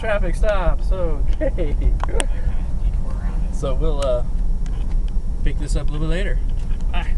traffic stops. Okay. So we'll pick this up a little bit later. Bye.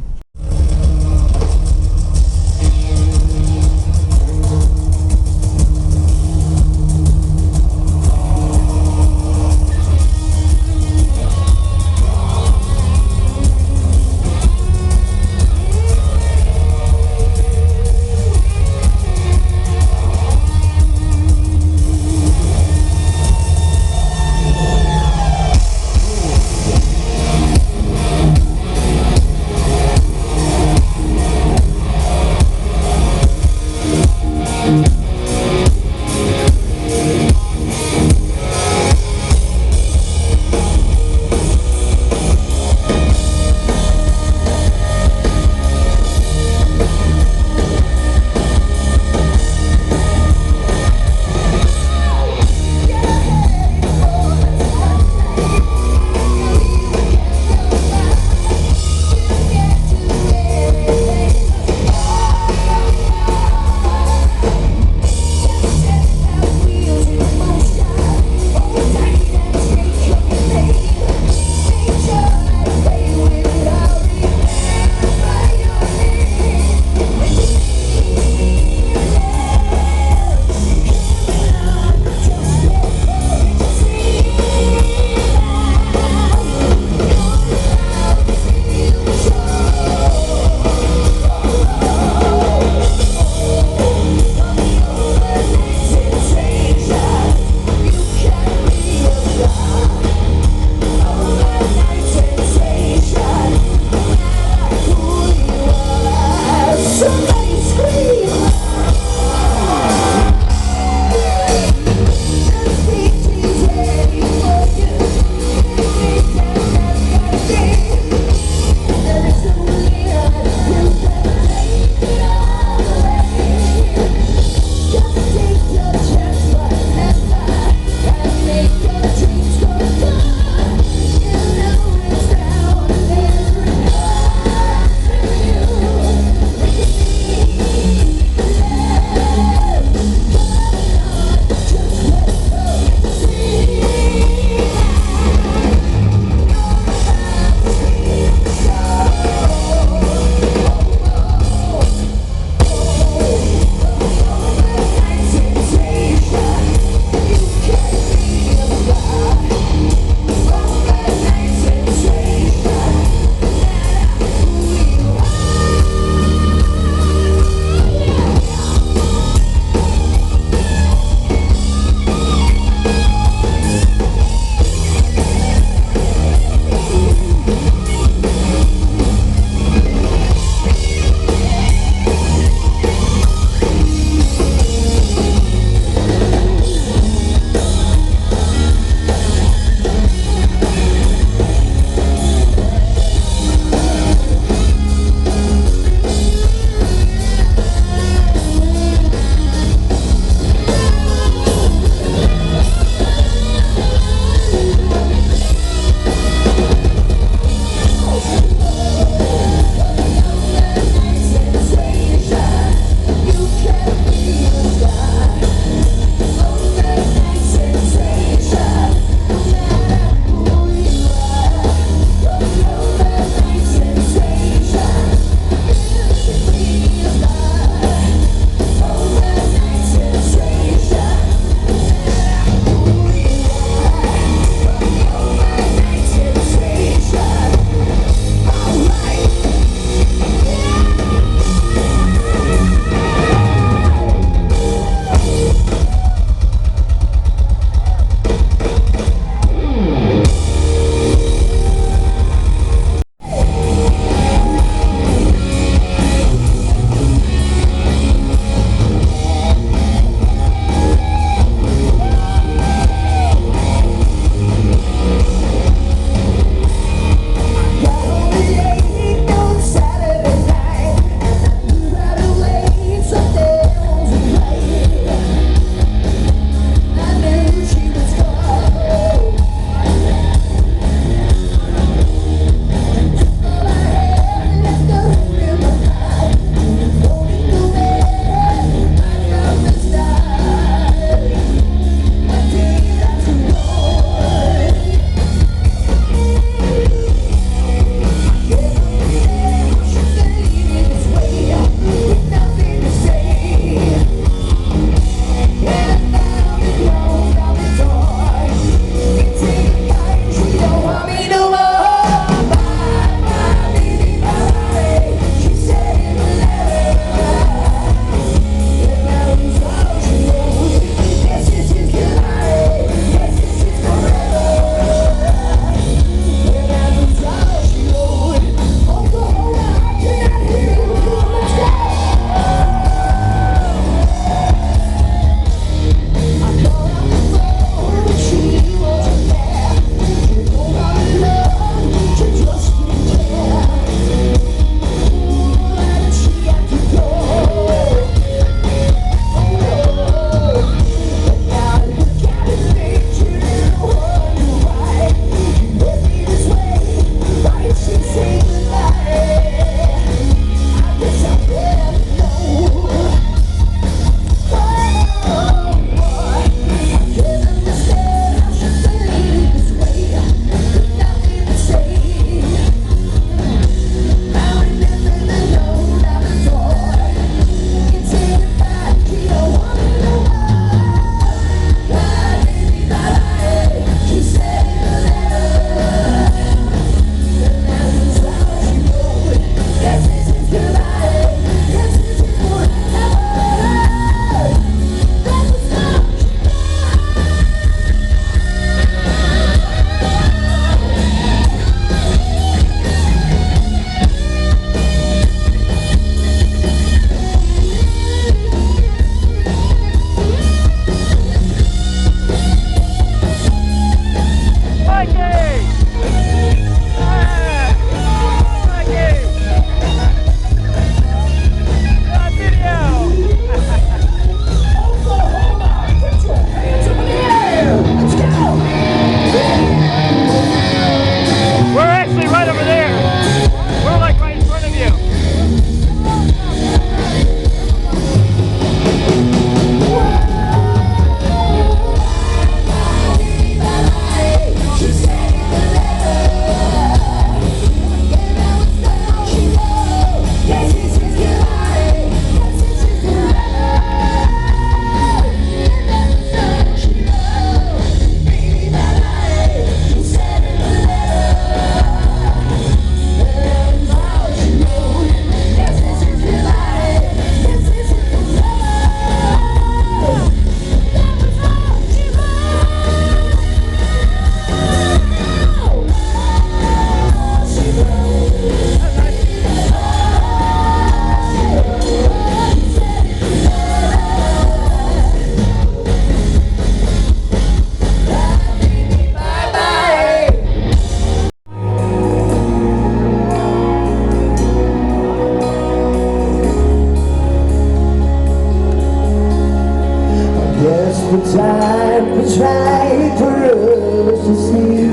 life is right for us to see.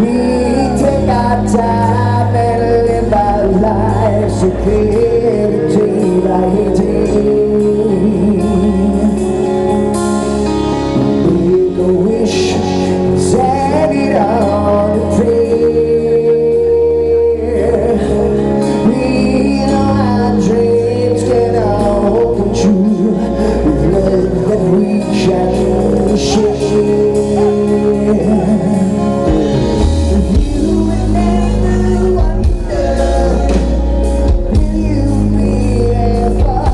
We take our time and live our lives so day by day. Make a wish, set it on a prayer. We know our dreams can all come true. Love that we can share. You and never wonder, will you be there for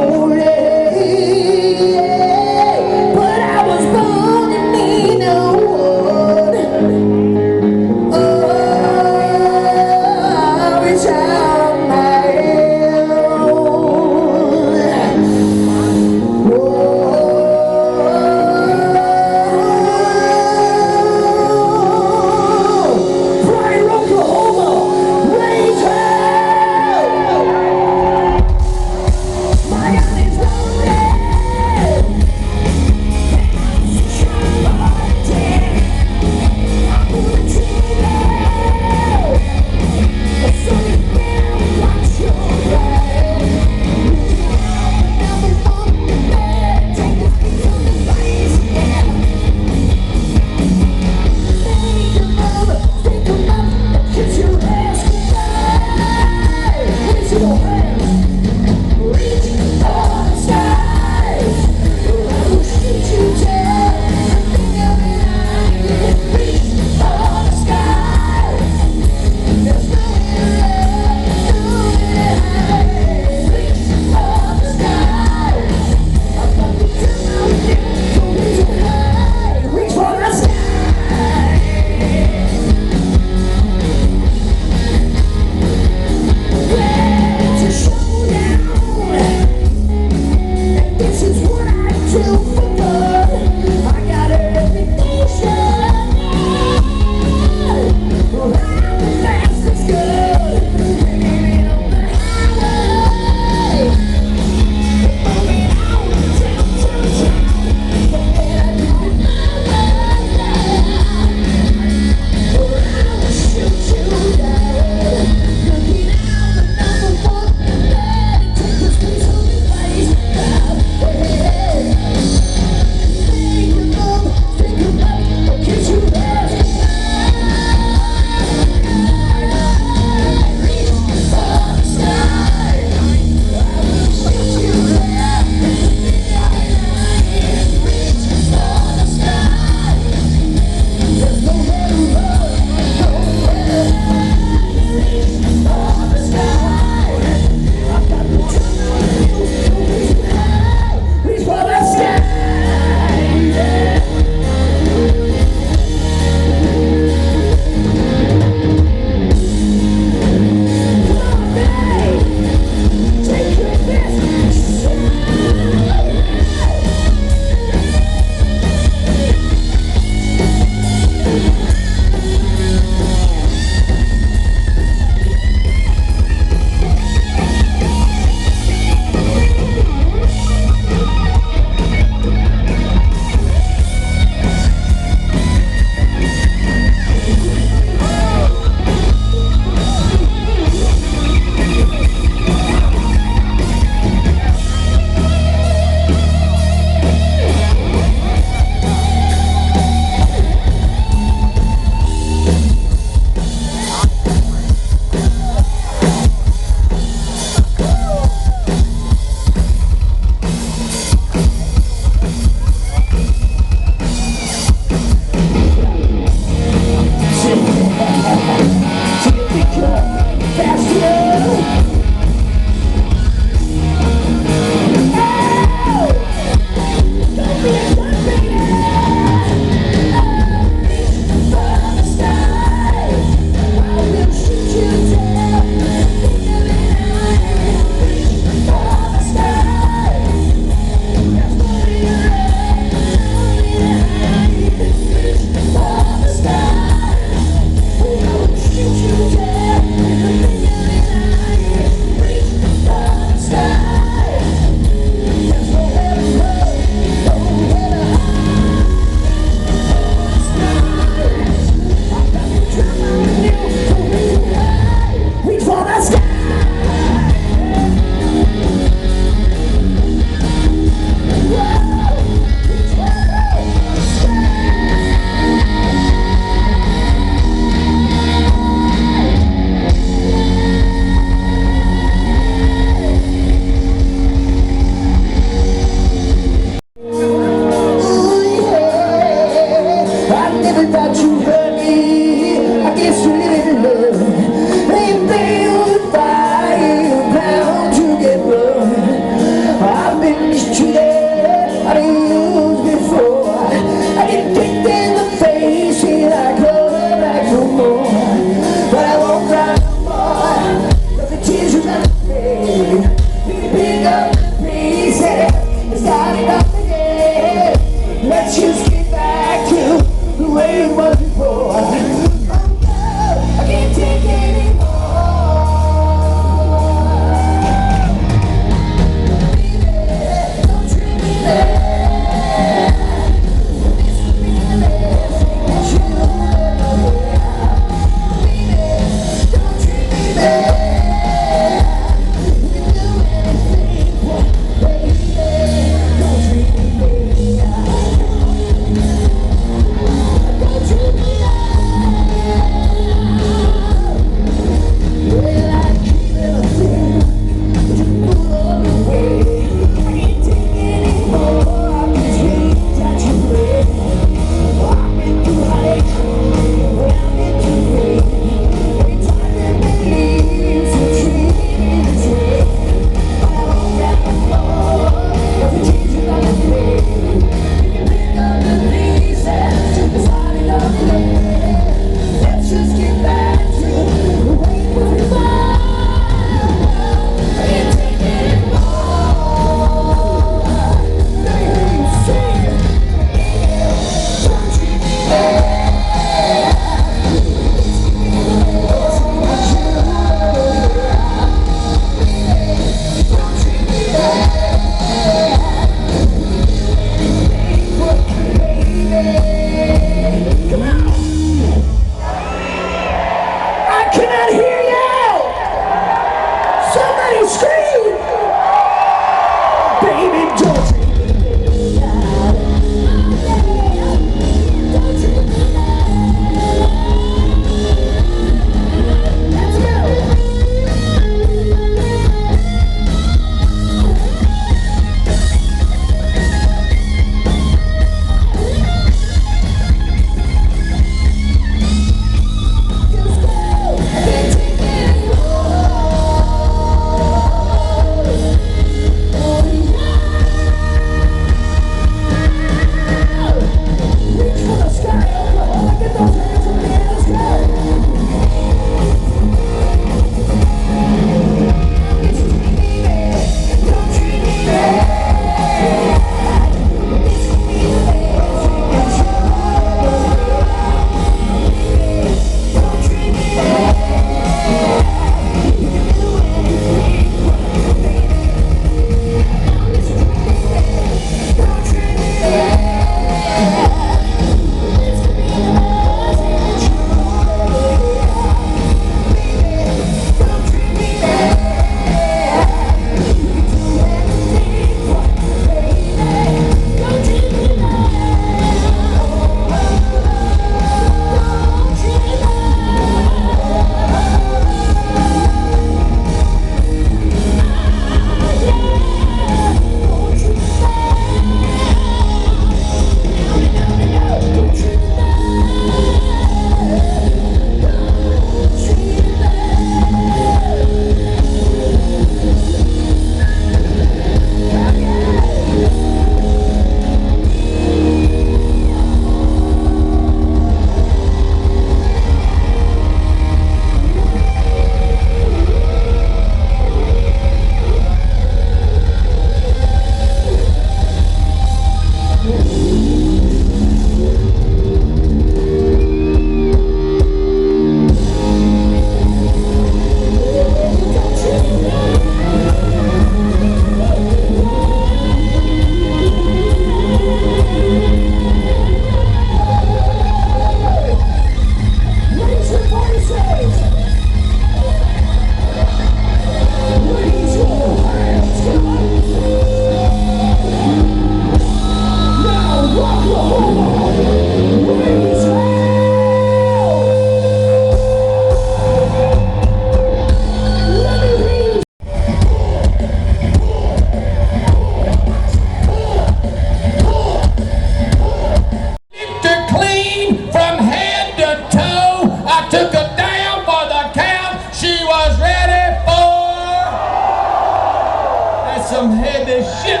some heavy shit.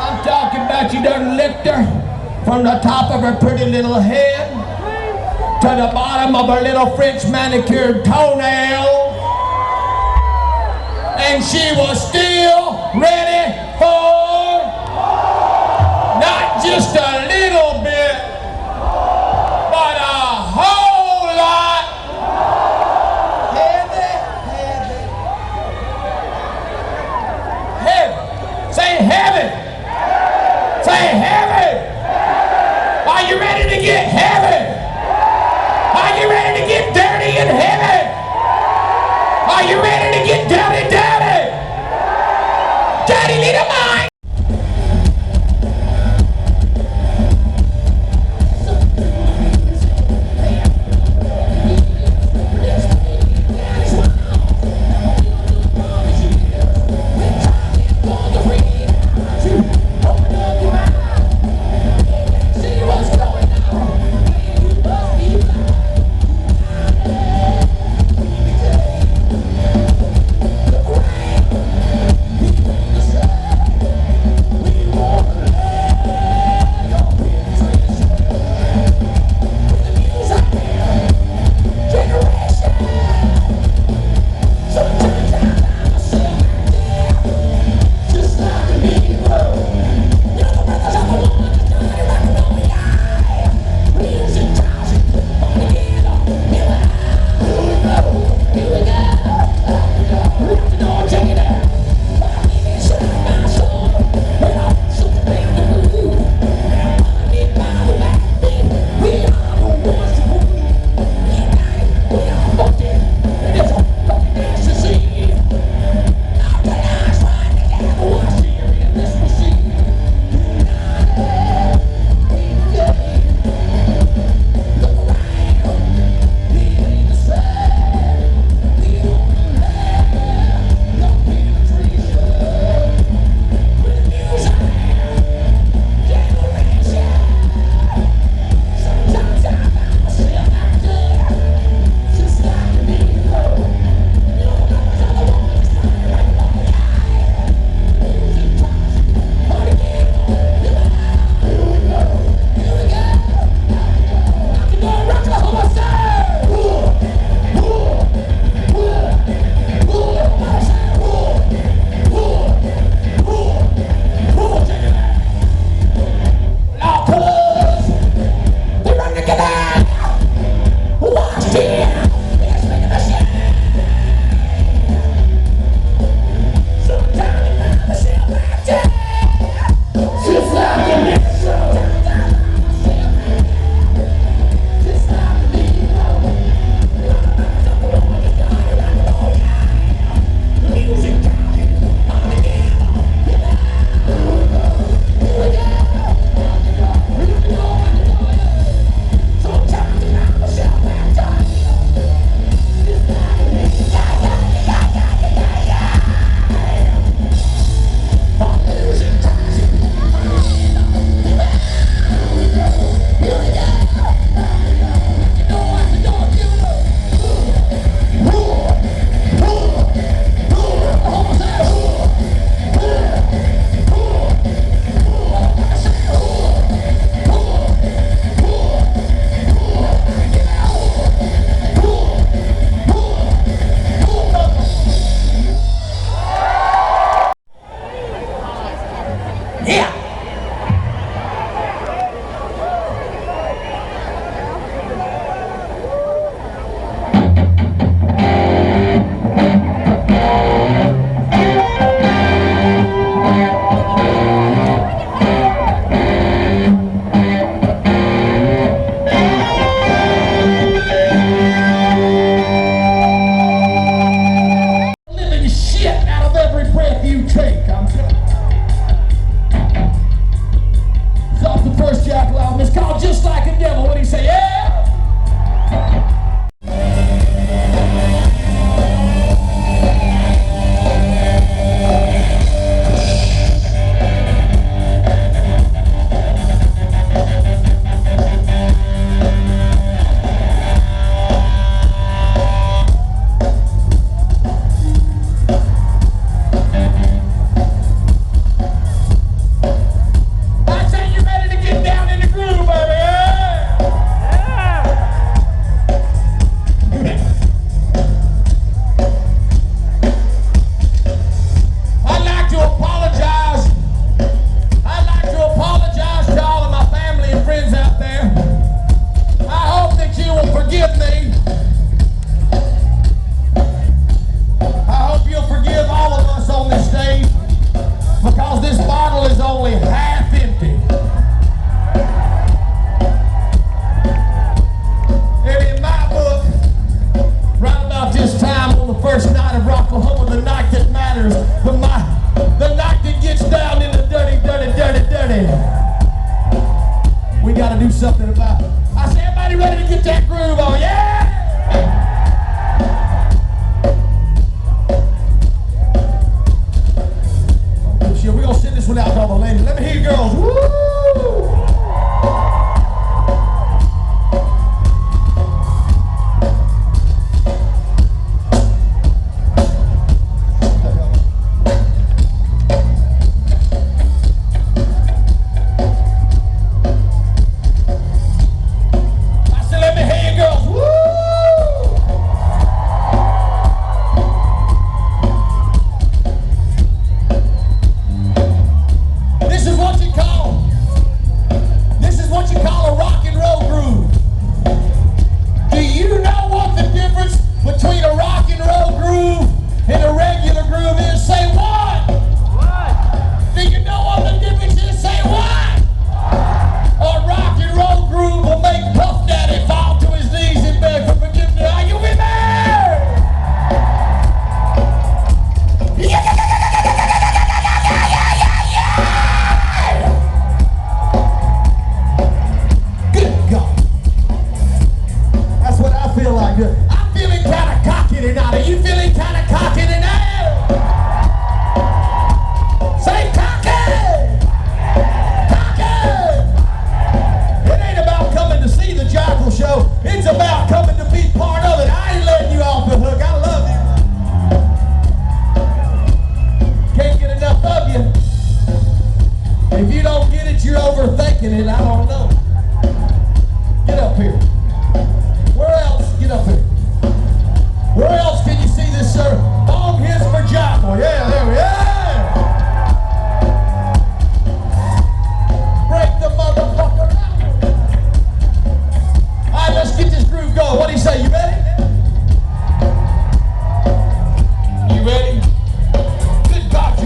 I'm talking about you done licked her from the top of her pretty little head to the bottom of her little French manicured toenail. And she was still ready for not just a little bit, but a whole lot. Heavy, heavy, heavy. Say heavy. Say heavy. Are you ready to get heavy? Are you ready to get dirty and heavy? Are you ready to get dirty, dirty? Dirty little mind.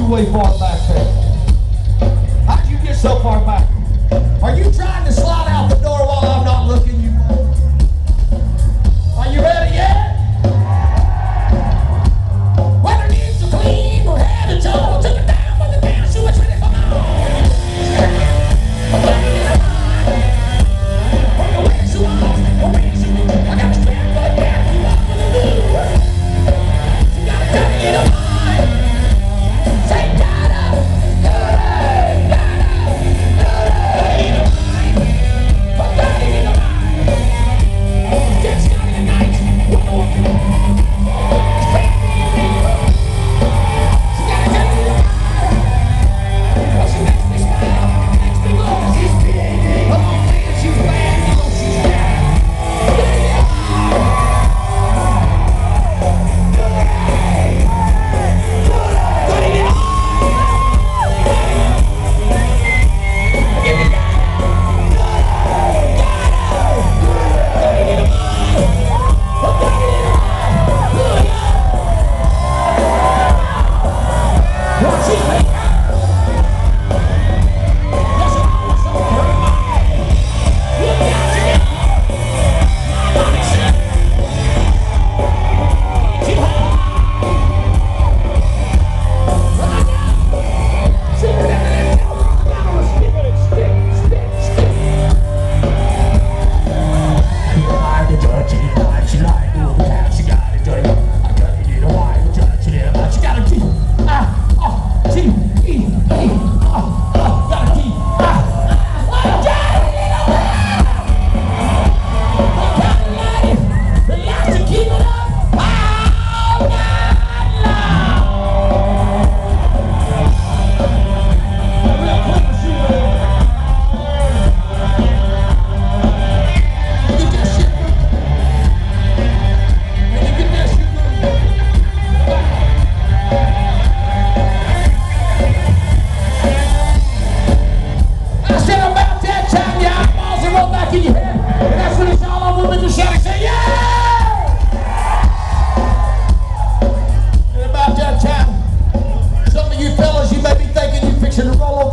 you way far back there? How'd you get so far back? Are you trying to slide out the door while I'm not looking you? Are you ready yet? Whether it's a clean or head and toe, took it down, but the dance you was ready for more. I got to stand for the dance you want me to do. You gotta tell me to mind. Say gotta,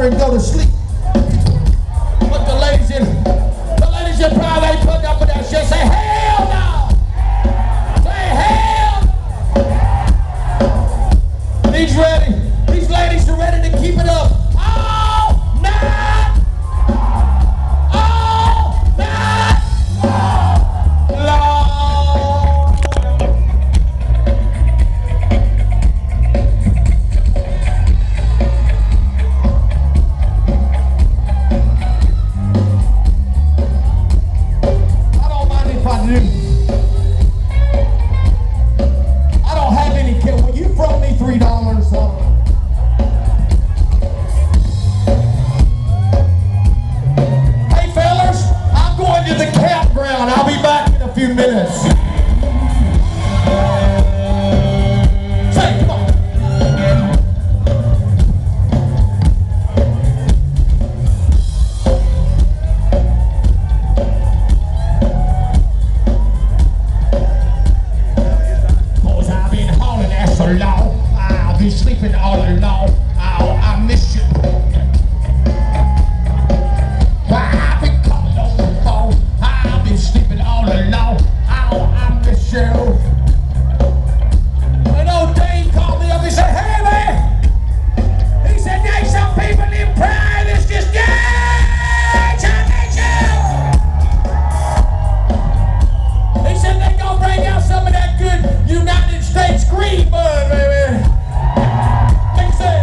and go to sleep. But the ladies in private put up with that shit. Say hell no! Say hell! He's ready. These ladies are ready to keep it up all night. All night long. I don't have any kill. Will you throw me $3? Hey fellas, I'm going to the campground. I'll be back in a few minutes. Say, come on. So long, I'll be sleeping all alone. Oh, I miss you. I've been calling on the phone. I've been sleeping all alone. Oh, I miss you. An old Dave called me up. He said, "Hey man," he said, "There's some people in pride that's just gay. I miss you." He said they gonna bring out some of that good United States green bud, baby. Like I said.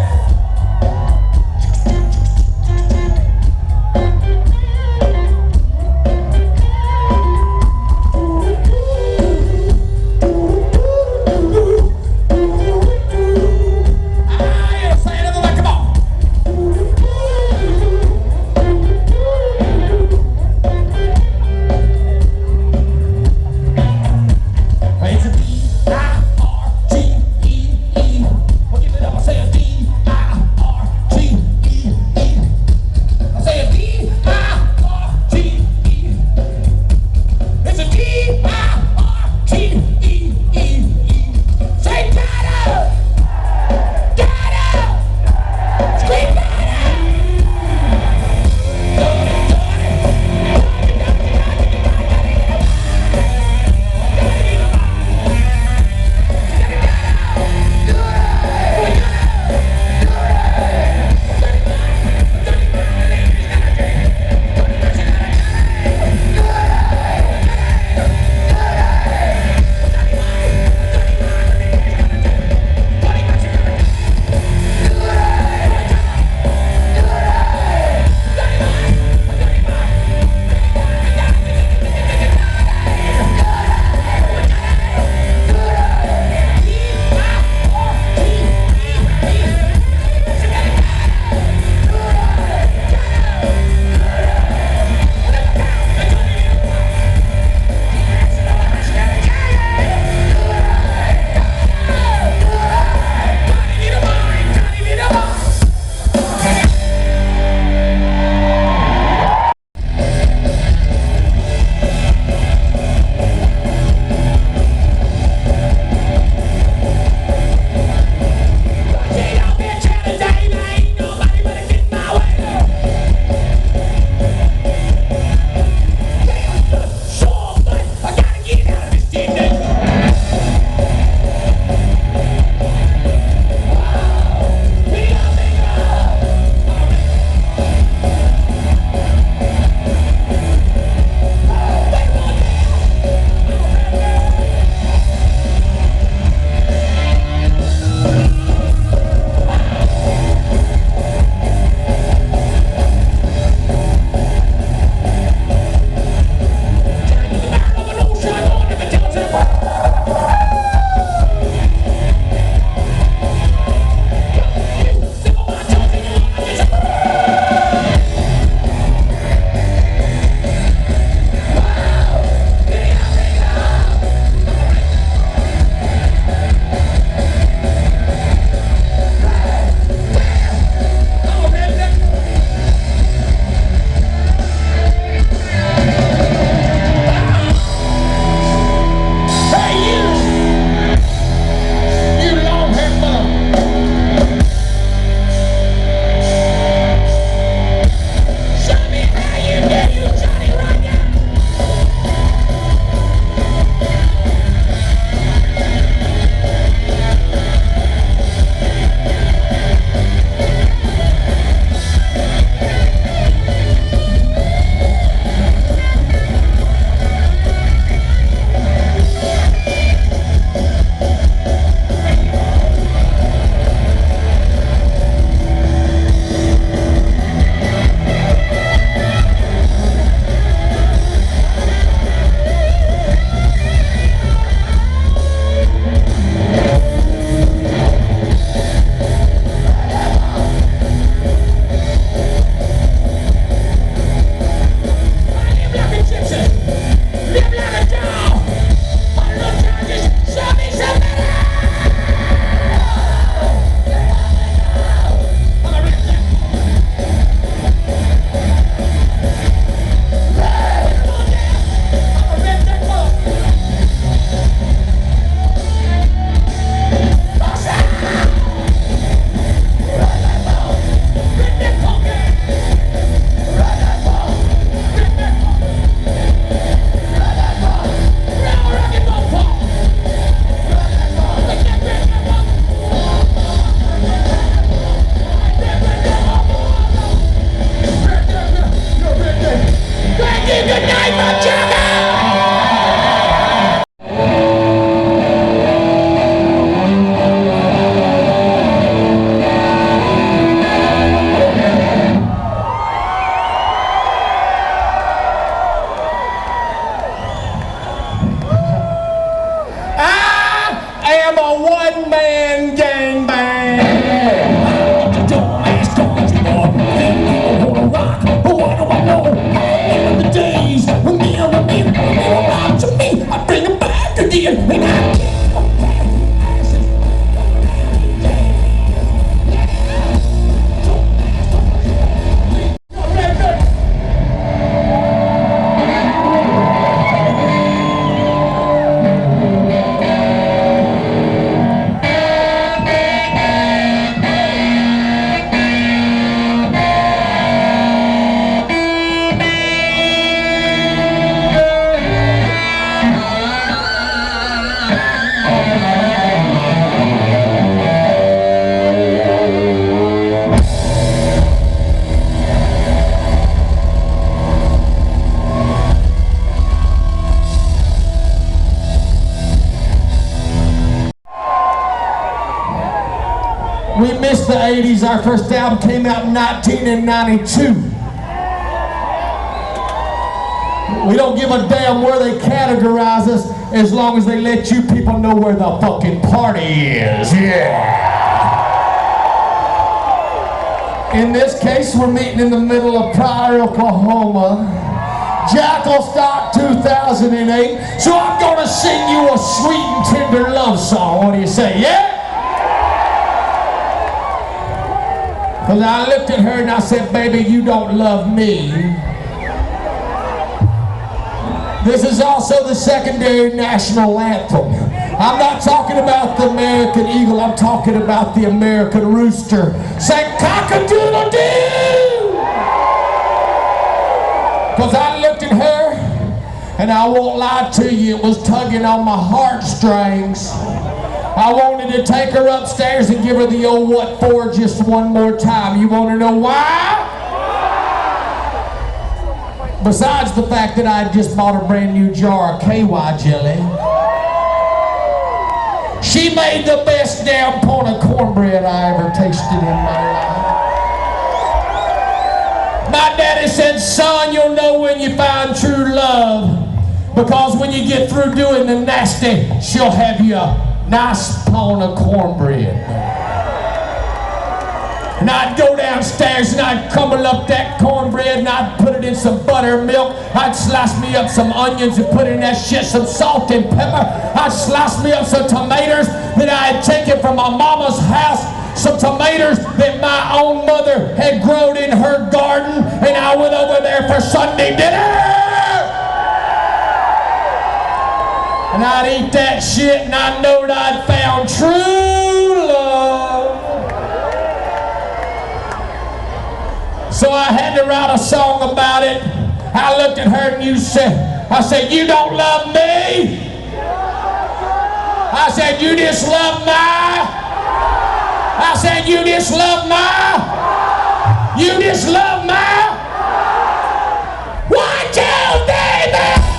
We missed the 80s. Our first album came out in 1992. We don't give a damn where they categorize us as long as they let you people know where the fucking party is. Yeah. In this case, we're meeting in the middle of Pryor, Oklahoma. Jackal Stock 2008. So I'm gonna sing you a sweet and tender love song. What do you say? Yeah? Because I looked at her and I said, baby, you don't love me. This is also the secondary national anthem. I'm not talking about the American eagle, I'm talking about the American rooster. Say cock-a-doodle-doo! Because I looked at her, and I won't lie to you, it was tugging on my heartstrings. I wanted to take her upstairs and give her the old what for just one more time. You want to know why? Besides the fact that I just bought a brand new jar of KY jelly, she made the best damn pot of cornbread I ever tasted in my life. My daddy said, son, you'll know when you find true love, because when you get through doing the nasty, she'll have you a nice pot of cornbread. And I'd go downstairs and I'd crumble up that cornbread and I'd put it in some buttermilk. I'd slice me up some onions and put in that shit some salt and pepper. I'd slice me up some tomatoes that I had taken from my mama's house. Some tomatoes that my own mother had grown in her garden. And I went over there for Sunday dinner. And I'd eat that shit and I knowed I'd found true love. So I had to write a song about it. I looked at her and I said, you don't love me? I said, you just love my? I said, you just love my? You just love my? 1, 2, 3, man!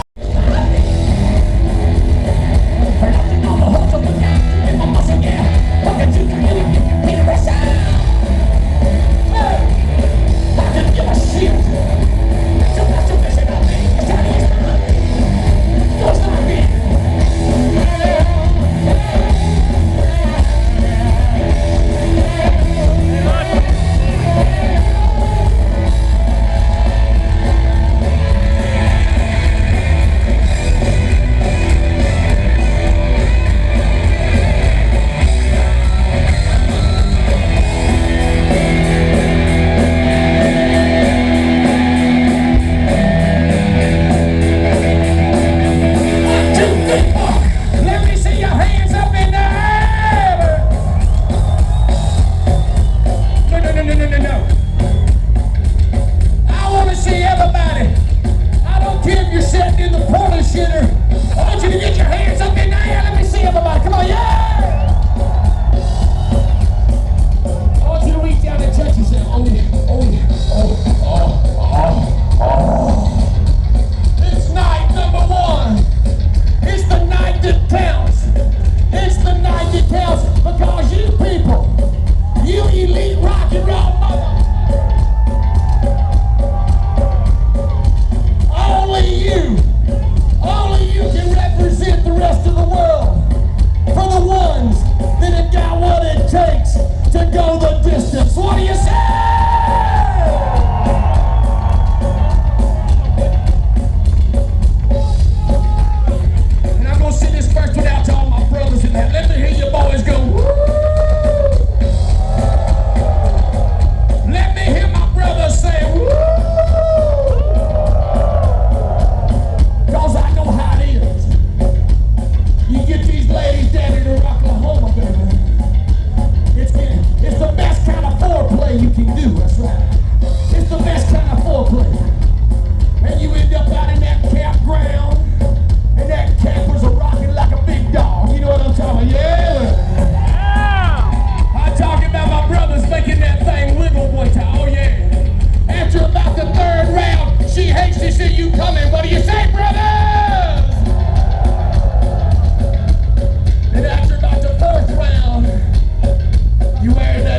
You wear that?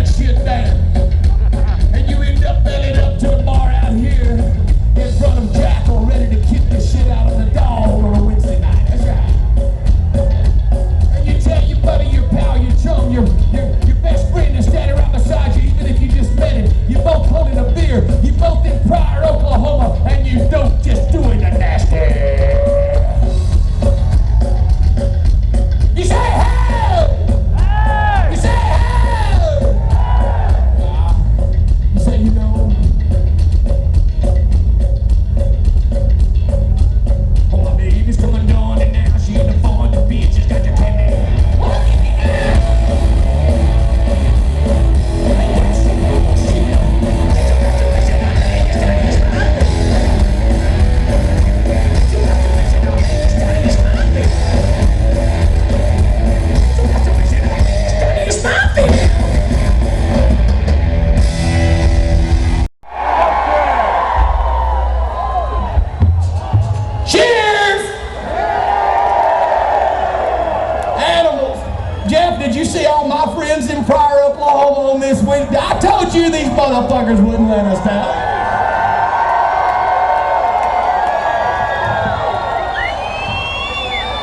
friends in Pryor, Oklahoma on this week. I told you these motherfuckers wouldn't let us down.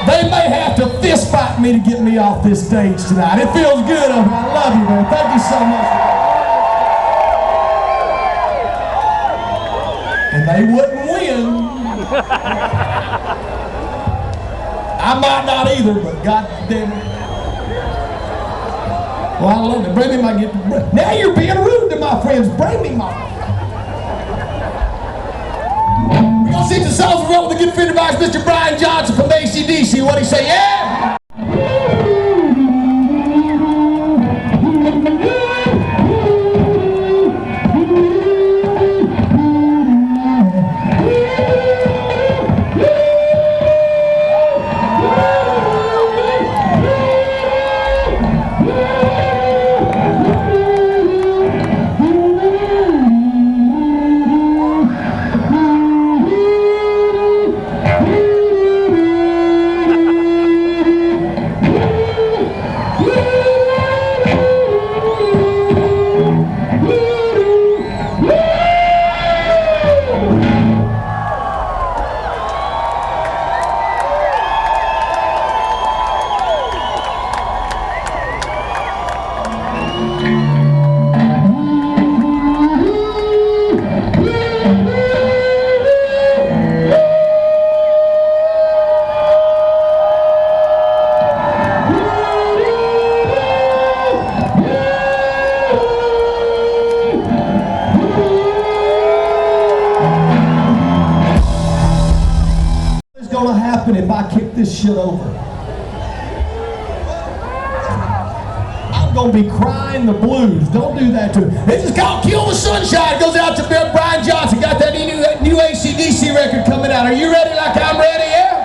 They may have to fist fight me to get me off this stage tonight. It feels good up here. I love you, man. Thank you so much. And they wouldn't win. I might not either, but God damn it. Well, I love it. Bring me my gift. Now you're being rude to my friends. Bring me my. We're going to sing the songs we wrote with a good friend of ours, Mr. Brian Johnson from AC/DC. What'd he say? Yeah? If I kick this shit over, I'm gonna be crying the blues. Don't do that to me. This is called Kill the Sunshine. It goes out to Brian Johnson. Got that new AC/DC record coming out. Are you ready like I'm ready? Yeah?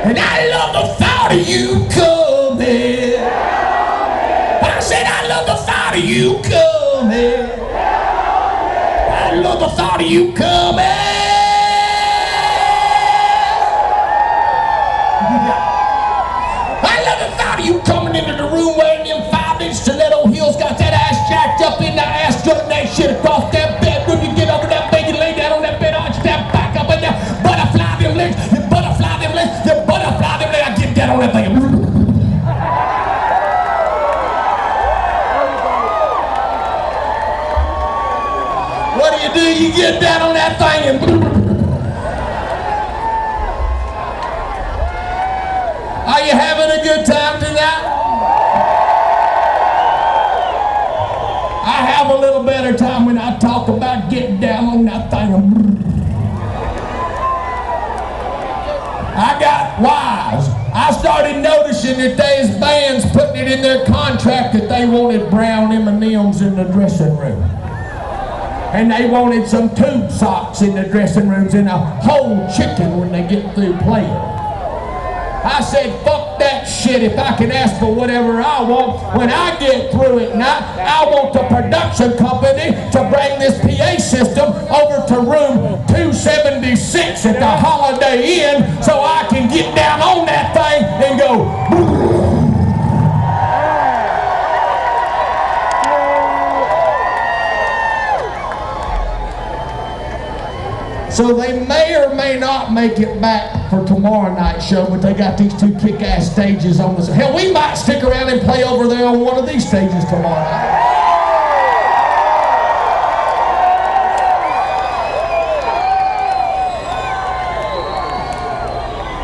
And I love the thought of you coming. I said I love the thought of you coming. I love the thought of you coming. I love the thought of you coming into the room wearing them 5-inch stiletto heels, got that ass jacked up in the ass, strutting that shit across that bed. When you get over that bed, you lay down on that bed, arch that back up and down, butterfly them legs, you butterfly them legs, you butterfly them legs. I get down on that thing. What do? You get down on that thing and are you having a good time tonight? I have a little better time when I talk about getting down on that thing. I got wives. I started noticing that there's bands putting it in their contract that they wanted brown M&Ms in the dressing room. And they wanted some tube socks in the dressing rooms and a whole chicken when they get through playing. I said, fuck that shit. If I can ask for whatever I want, when I get through at night, I want the production company to bring this PA system over to room 276 at the Holiday Inn so I can get down on that thing and go, so they may or may not make it back for tomorrow night's show, but they got these two kick-ass stages on this. Hell, we might stick around and play over there on one of these stages tomorrow night.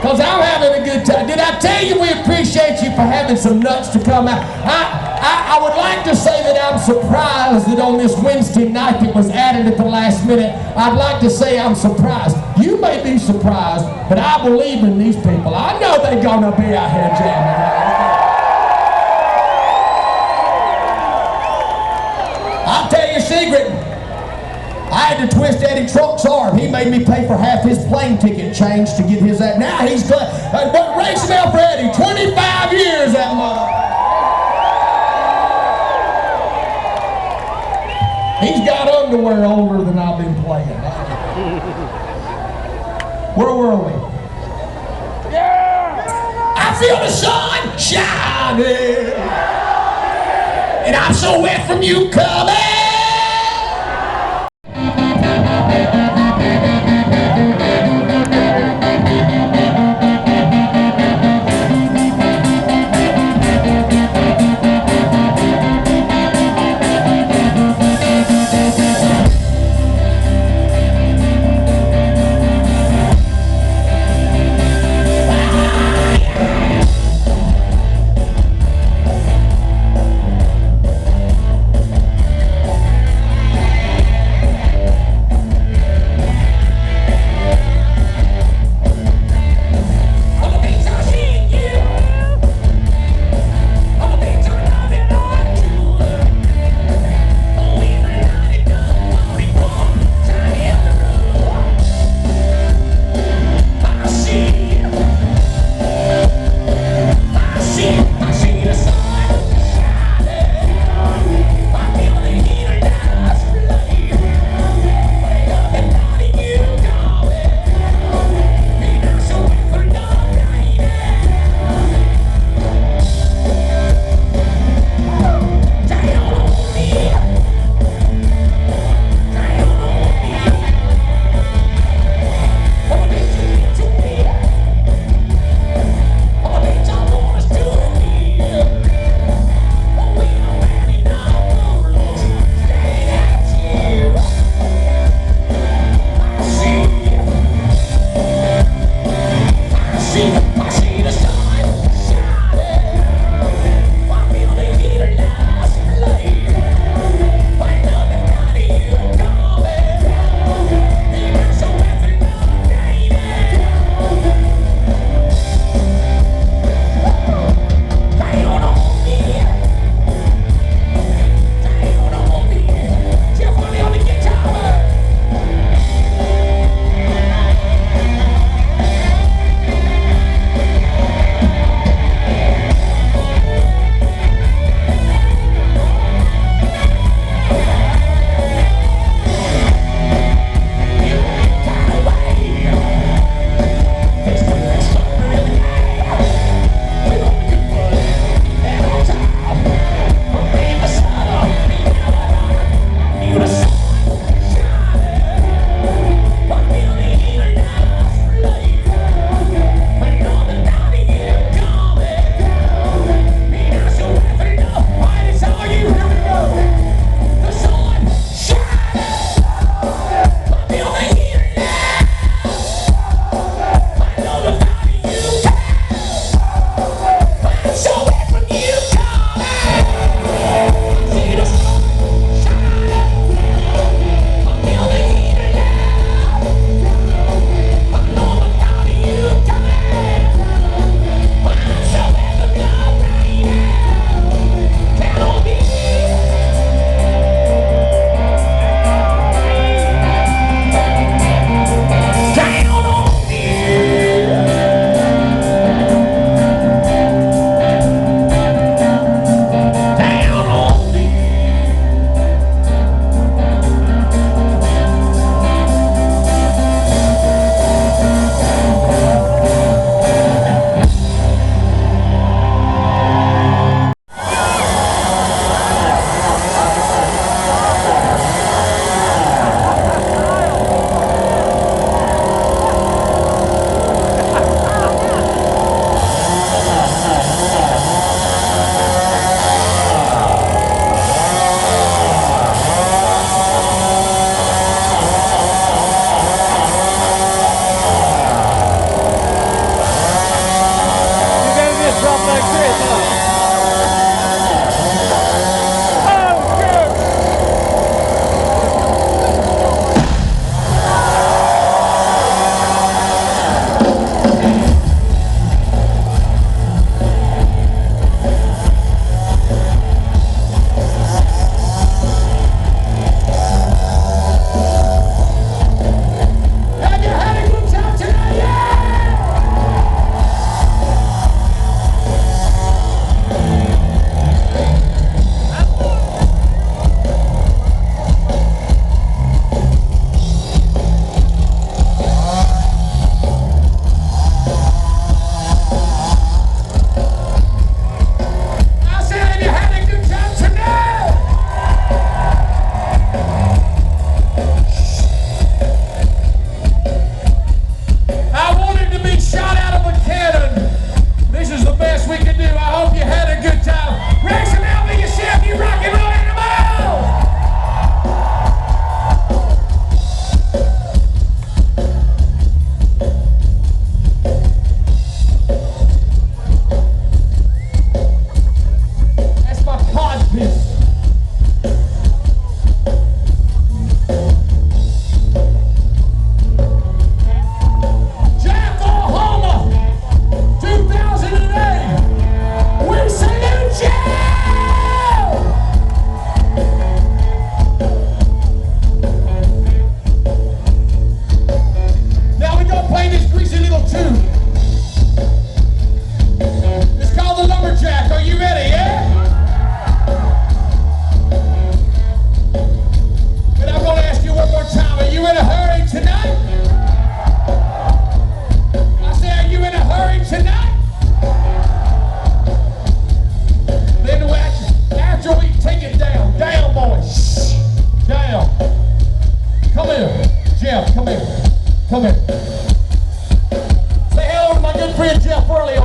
Because I'm having a good time. Did I tell you we appreciate you for having some nuts to come out? I would like to say that I'm surprised that on this Wednesday night that was added at the last minute, I'd like to say I'm surprised. You may be surprised, but I believe in these people. I know they're gonna be out here jamming. I'll tell you a secret. I had to twist Eddie Trunk's arm. He made me pay for half his plane ticket change to get his that. Now he's glad. But raise some hell for Eddie. 25 years, that mother. He's got underwear older than I've been playing. Where were we? Yeah. I feel the sun shining, and I'm so wet from you coming.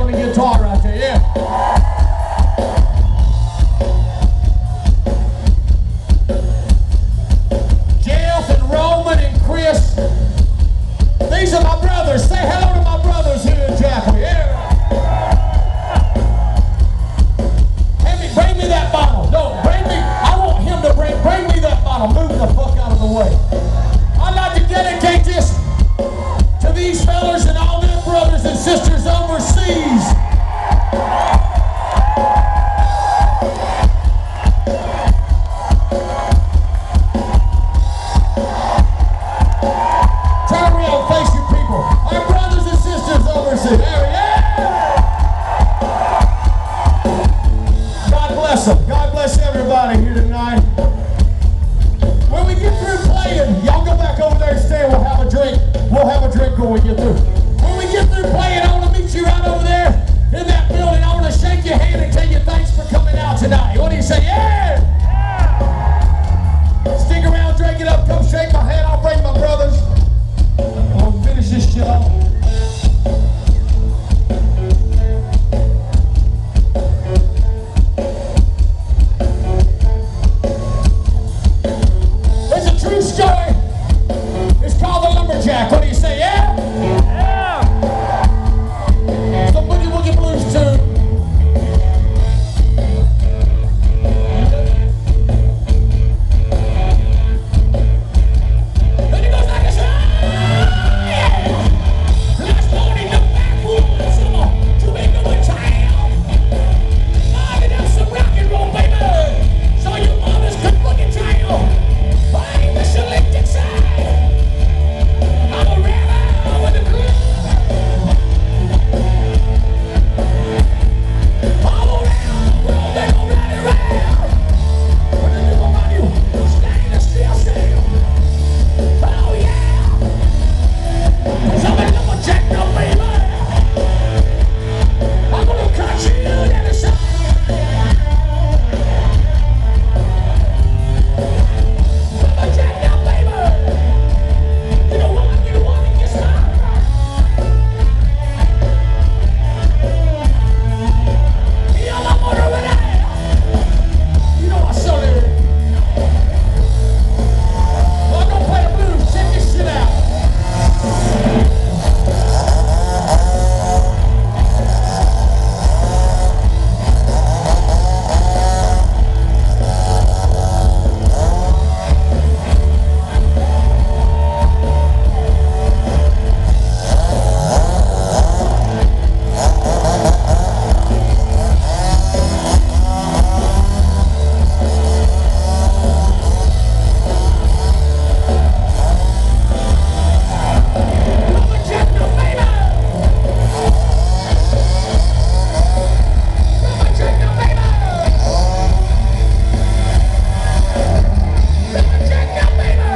on the guitar right there, yeah. Jeff and Roman and Chris. These are my brothers. Say hello to my brothers here in Chapel, yeah. Hey, bring me that bottle. No, bring me, I want him to bring me that bottle. Move the fuck out of the way. I'd like to dedicate this to these fellas and all their brothers and sisters overseas. Turn around, face your people. Our brothers and sisters overseas. There we go. God bless them. God bless everybody here tonight. When we get through playing, y'all go back over there and stay. We'll have a drink. We'll have a drink when we get through. When we get through playing, I want to meet you right over there in that building. I want to shake your hand and tell you thanks for coming out tonight. What do you say? Yeah! Stick around, drink it up. Come shake my hand. I'll bring my brothers. We'll finish this shit off. It's a true story. It's called The Lumberjack. What do you say? Yeah? It's the Boogie Woogie Blues tune. And it goes like this. Last morning in the backwoods of Jamaica town. Lining up some rock and roll, baby. So your mamas could boogie town. I'm the selected side. I'm a rebel with the groove. All around, world they gon' ride it round. When they do about you, stand and still still. Oh yeah. 'Cause I'm a lumberjack now, baby. I'm gonna cut you down the side. Lumberjack now, baby. You know what, it gets hot. Yeah, I'm on over there. You know I saw it. Well, I'm gonna play the blues. Check this shit out. Lumberjack now, baby. Lumberjack now, baby. Lumberjack now, baby.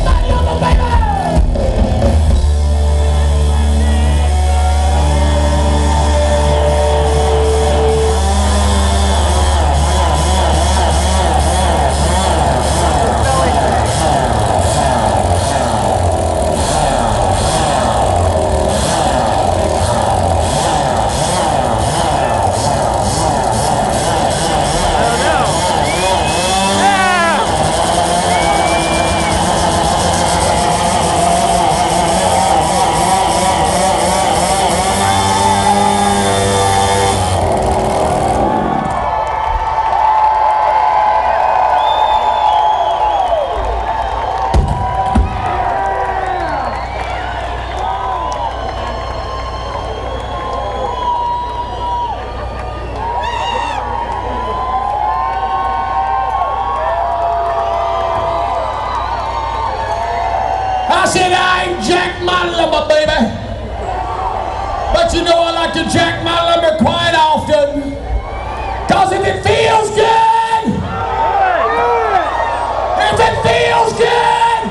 My lumber, baby. I said I ain't jack my lumber, baby. But you know I like to jack my lumber quite often. 'Cause if it feels good, if it feels good,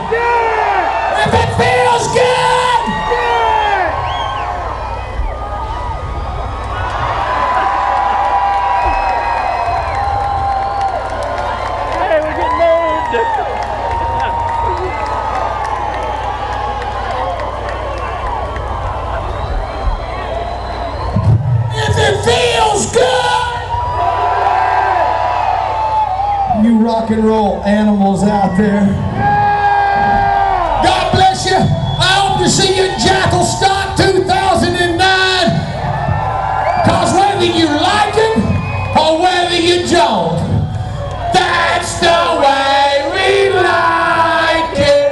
if it feels good, Hey, we're getting moved. rock and roll animals out there. God bless you. I hope to see you in Jackal Stock 2009. Because whether you like it or whether you don't, that's the way we like it.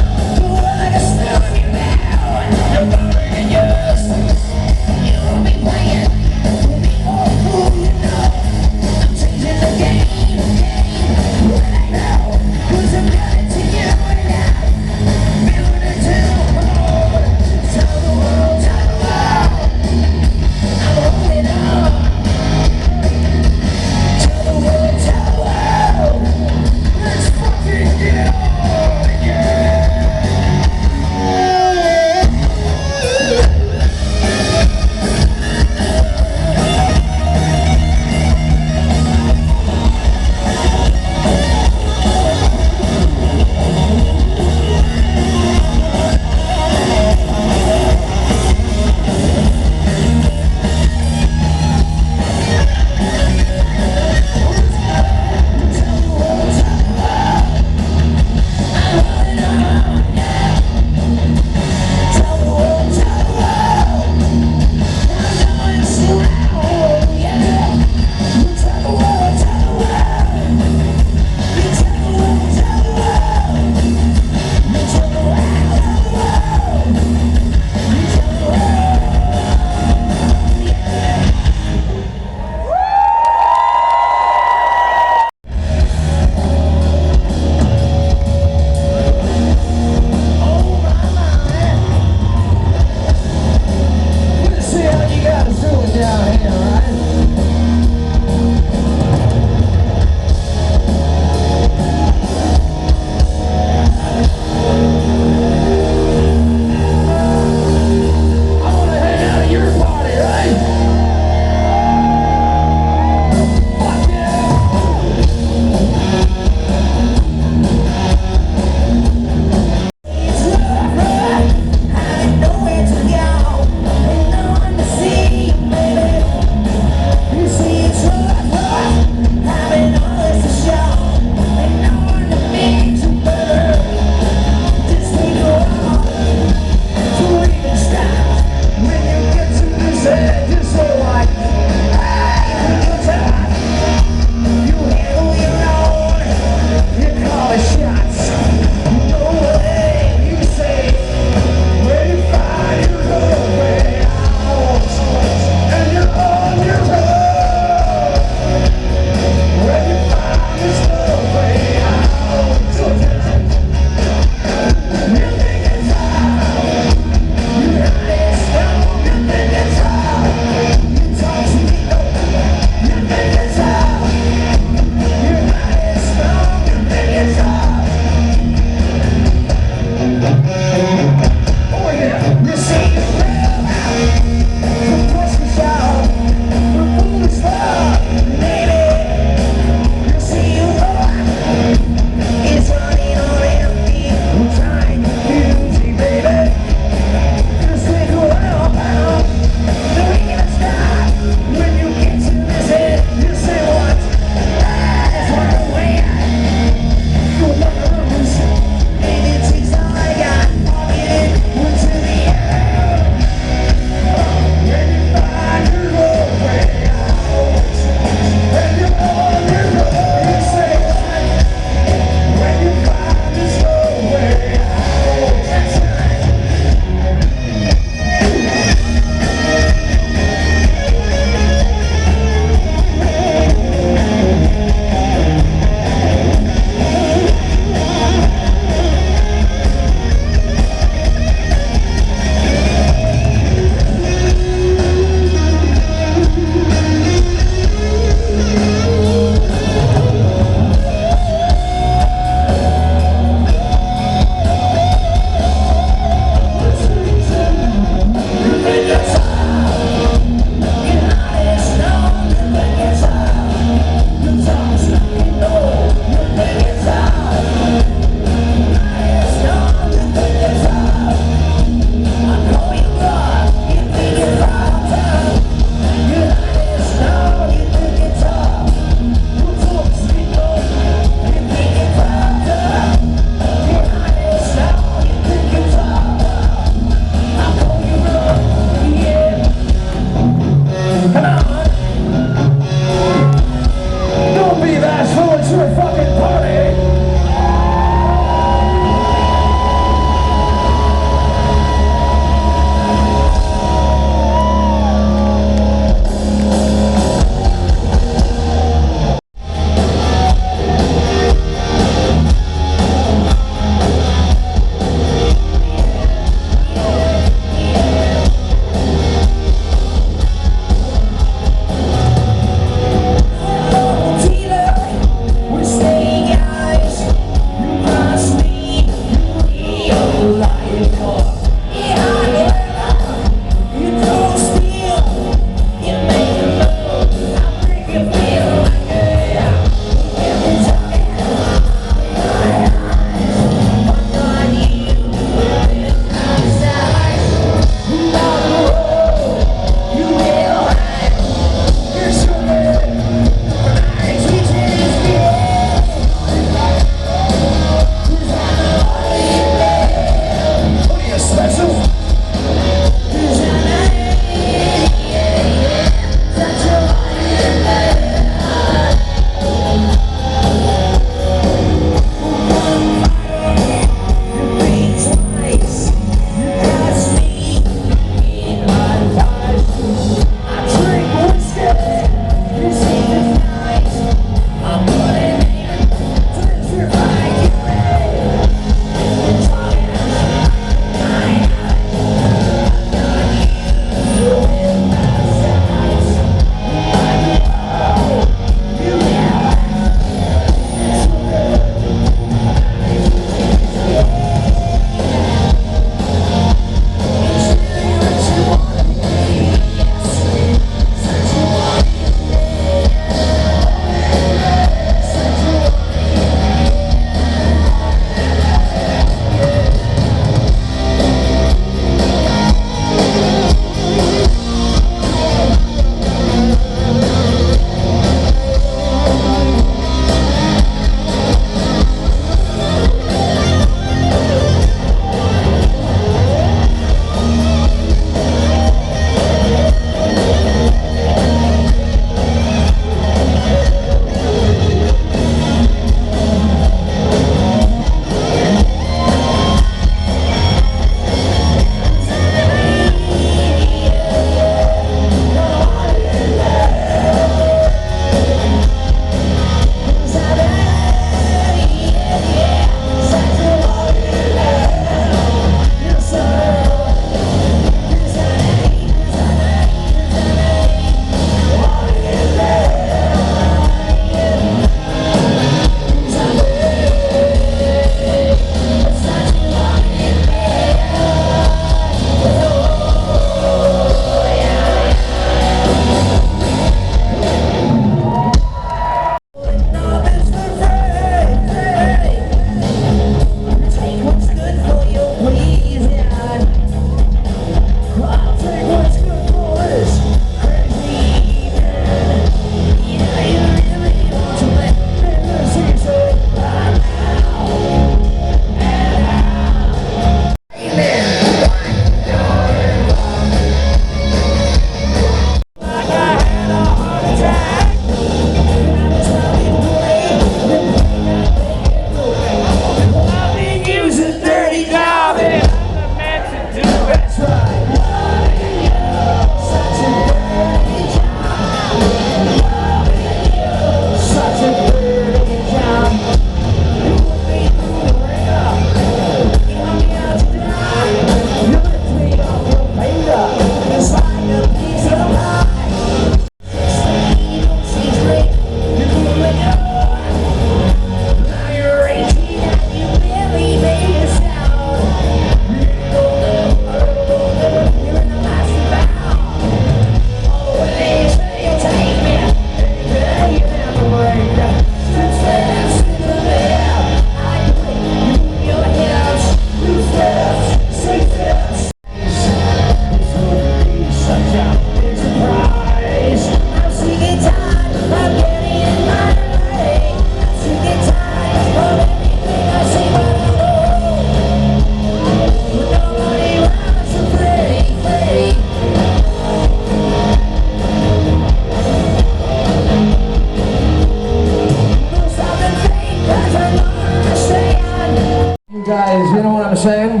you know what I'm saying?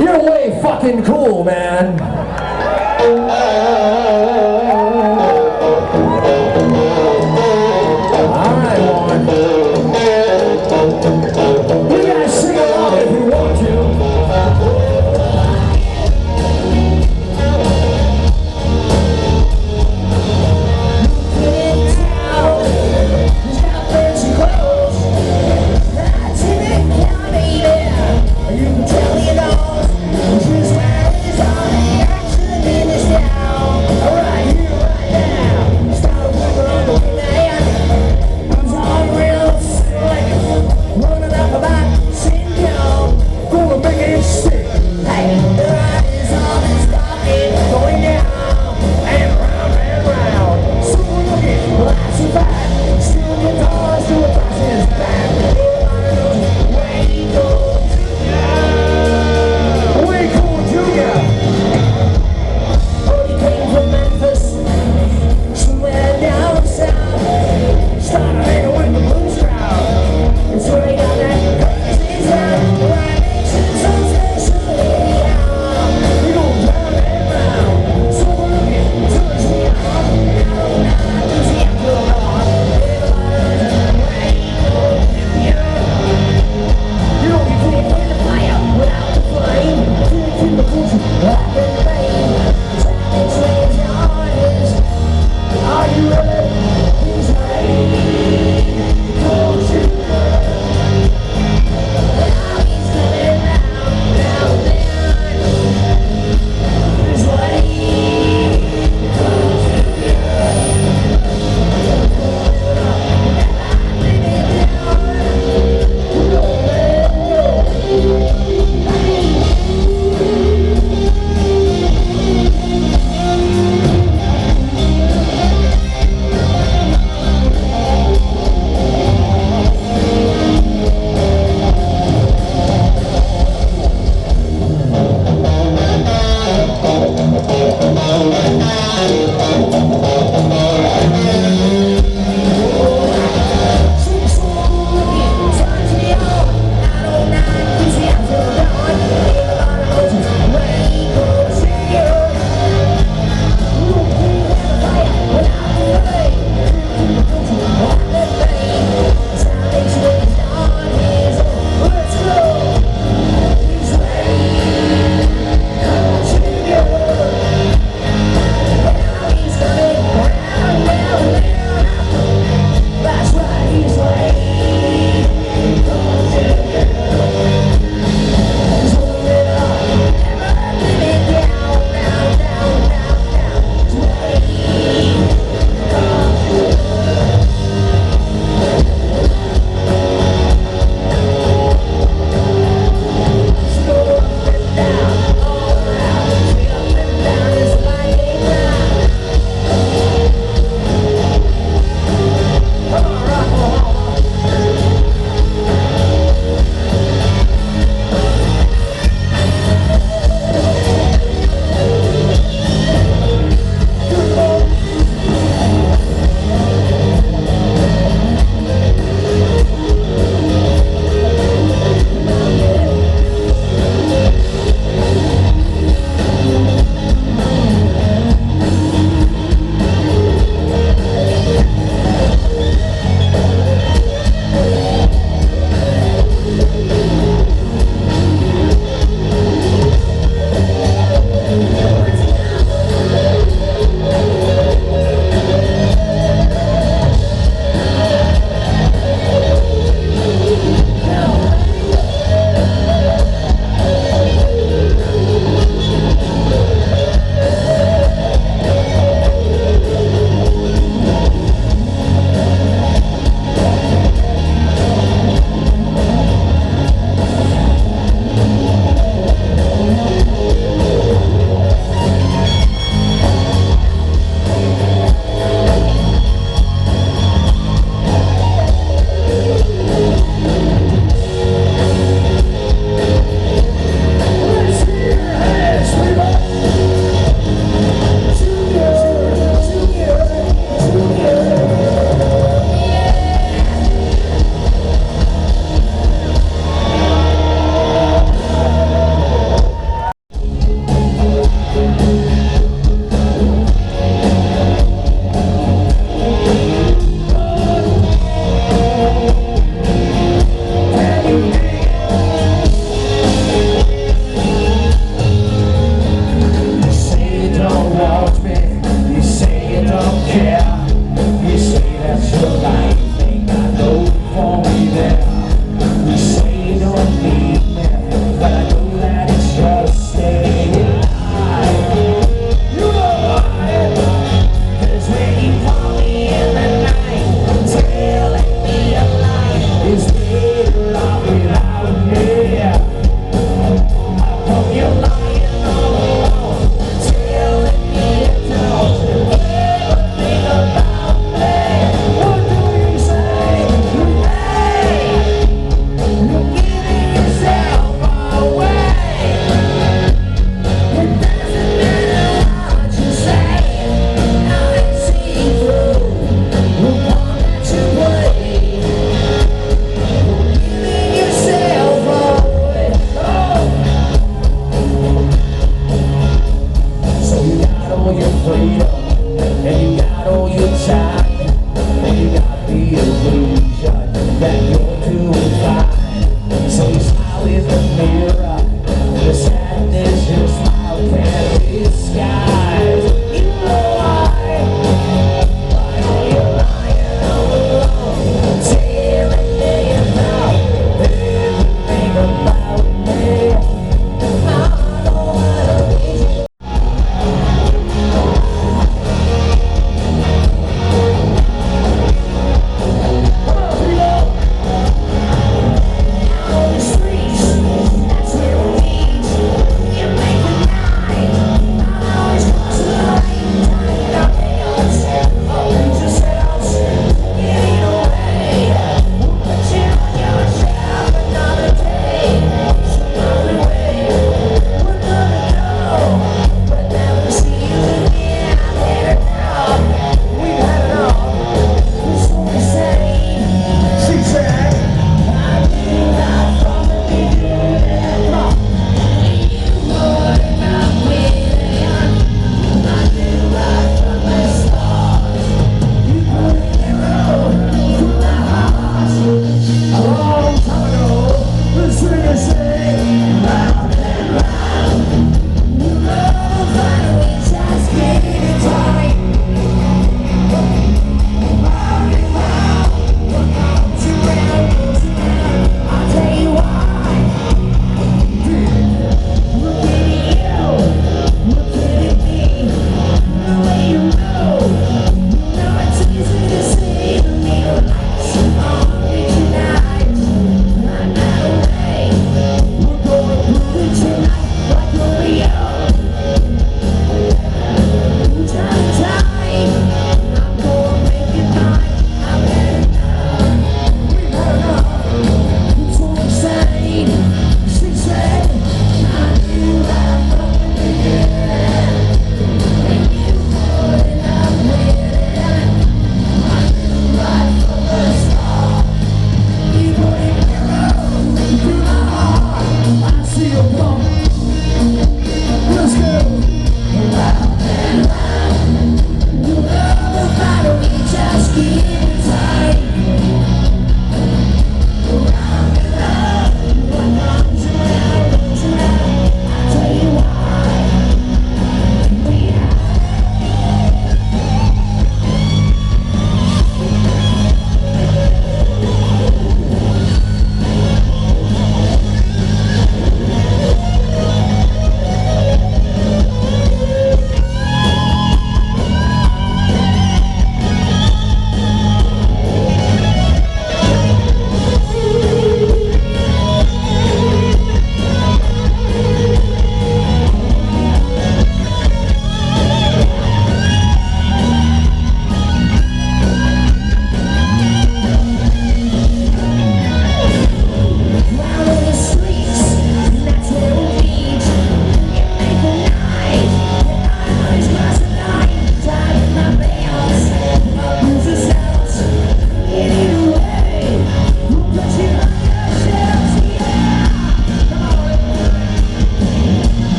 You're way fucking cool, man.